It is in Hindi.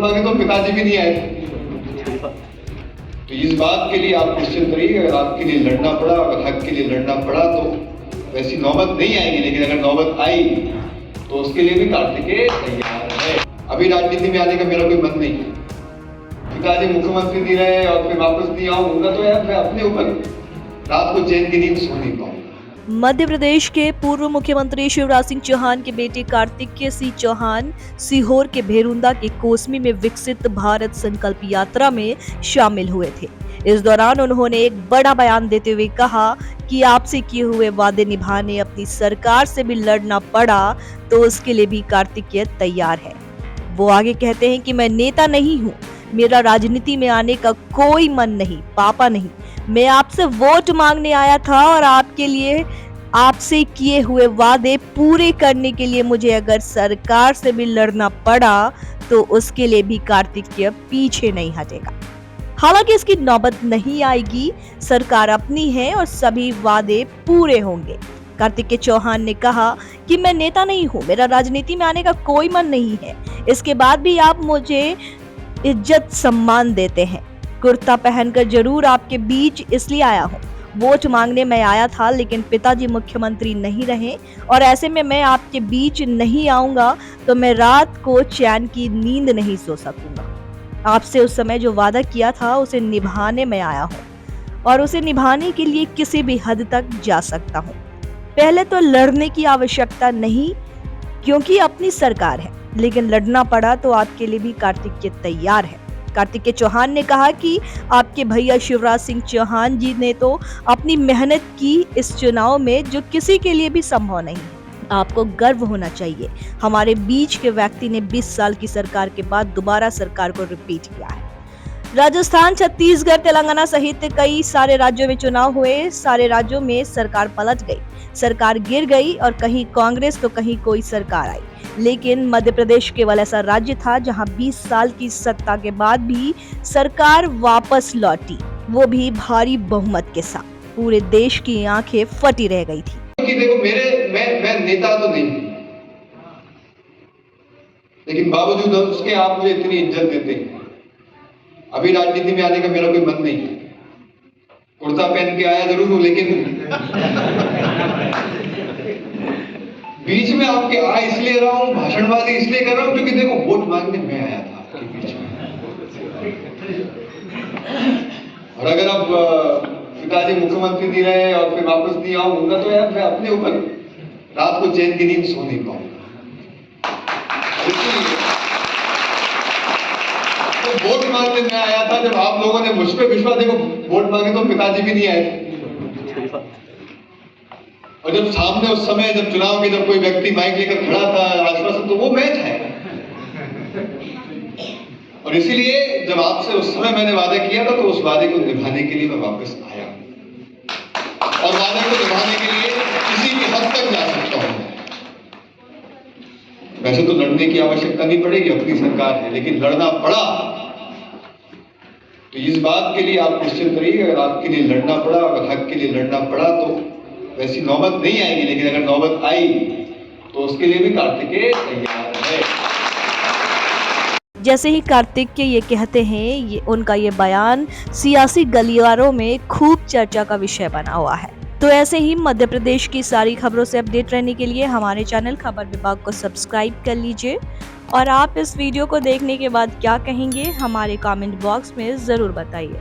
मांगे तो पिताजी भी नहीं आए थे। तो इस बात के लिए आप निश्चिंत रहिए, अगर आपके लिए लड़ना पड़ा, अगर हक के लिए लड़ना पड़ा तो वैसी नौबत नहीं आएगी, लेकिन अगर नौबत आई तो उसके लिए भी कार्तिकेय तैयार है। अभी राजनीति में आने का मेरा कोई मन नहीं है। पिताजी मुख्यमंत्री नहीं रहे और फिर वापस नहीं आऊंगा तो यार मैं अपने ऊपर रात को चैन की नींद सो नहीं पाऊंगा। मध्य प्रदेश के पूर्व मुख्यमंत्री शिवराज सिंह चौहान के बेटे कार्तिकेय सिंह चौहान सीहोर के भेरुंदा के कोसमी में विकसित भारत संकल्प यात्रा में शामिल हुए थे। इस दौरान उन्होंने एक बड़ा बयान देते हुए कहा कि आपसे किए हुए वादे निभाने अपनी सरकार से भी लड़ना पड़ा तो उसके लिए भी कार्तिकेय तैयार है। वो आगे कहते हैं कि मैं नेता नहीं हूँ, मेरा राजनीति में आने का कोई मन नहीं, पापा नहीं, मैं आपसे वोट मांगने आया था और आपके लिए आपसे किए हुए वादे पूरे करने के लिए मुझे अगर सरकार से भी लड़ना पड़ा तो उसके लिए भी कार्तिकेय पीछे नहीं हटेगा। हालांकि इसकी नौबत नहीं आएगी, सरकार अपनी है और सभी वादे पूरे होंगे। कार्तिकेय चौहान ने कहा कि मैं नेता नहीं हूँ, मेरा राजनीति में आने का कोई मन नहीं है, इसके बाद भी आप मुझे इज्जत सम्मान देते हैं। कुर्ता पहनकर जरूर आपके बीच इसलिए आया हूँ, वोट मांगने मैं आया था, लेकिन पिताजी मुख्यमंत्री नहीं रहे और ऐसे में मैं आपके बीच नहीं आऊंगा तो मैं रात को चैन की नींद नहीं सो सकूंगा। आपसे उस समय जो वादा किया था उसे निभाने में आया हूँ और उसे निभाने के लिए किसी भी हद तक जा सकता हूँ। पहले तो लड़ने की आवश्यकता नहीं क्योंकि अपनी सरकार है, लेकिन लड़ना पड़ा तो आपके लिए भी कार्तिकेय तैयार है। कार्तिकेय चौहान ने कहा कि आपके भैया शिवराज सिंह चौहान जी ने तो अपनी मेहनत की इस चुनाव में जो किसी के लिए भी संभव नहीं है। आपको गर्व होना चाहिए, हमारे बीच के व्यक्ति ने 20 साल की सरकार के बाद दोबारा सरकार को रिपीट किया है। राजस्थान, छत्तीसगढ़, तेलंगाना सहित कई सारे राज्यों में चुनाव हुए, सारे राज्यों में सरकार पलट गई, सरकार गिर गई और कहीं कांग्रेस तो कहीं कोई सरकार आई, लेकिन मध्य प्रदेश केवल ऐसा राज्य था जहां 20 साल की सत्ता के बाद भी सरकार वापस लौटी, वो भी भारी बहुमत के साथ। पूरे देश की आंखें फटी रह गई थी। कि देखो मैं नेता तो नहीं, लेकिन बावजूद उसके आप मुझे इतनी इज्जत देते हैं। अभी राजनीति में आने का मेरा कोई मन नहीं है। कुर्ता पहन के आया जरूर हूं, लेकिन बीच में आपके आ इसलिए रहा हूं, भाषणबाजी इसलिए कर रहा हूं क्योंकि देखो वोट मांगने मैं आया था आपके बीच में। और अगर अब पिताजी मुख्यमंत्री नहीं रहे और फिर वापस नहीं आऊंगा तो यार मैं अपने ऊपर रात को चैन की नींद सो नहीं पाऊंगा। तो वोट मांगने मैं आया था, जब आप लोगों ने मुझ पर विश्वास, देखो वोट मांगे तो पिताजी भी नहीं आए थे। और जब सामने उस समय जब चुनाव के जब कोई व्यक्ति माइक लेकर खड़ा था आश्वासन, तो वो मैं था। और इसीलिए जब आपसे उस समय मैंने वादा किया था तो उस वादे को निभाने के लिए मैं वापस आया और वादे को निभाने के लिए किसी की हद तक जा सकता हूं। वैसे तो लड़ने की आवश्यकता नहीं पड़ेगी, अपनी सरकार है, लेकिन लड़ना पड़ा तो इस बात के लिए आप निश्चिंत रहिए, अगर आपके लिए लड़ना पड़ा, अगर हक के लिए लड़ना पड़ा तो वैसी नौबत नहीं आएगी, लेकिन अगर नौबत आई तो उसके लिए भी कार्तिकेय तैयार है। जैसे ही कार्तिकेय ये कहते हैं, उनका ये बयान सियासी गलियारों में खूब चर्चा का विषय बना हुआ है। तो ऐसे ही मध्य प्रदेश की सारी खबरों से अपडेट रहने के लिए हमारे चैनल खबर विभाग को सब्सक्राइब कर लीजिए और आप इस वीडियो को देखने के बाद क्या कहेंगे हमारे कमेंट बॉक्स में जरूर बताइए।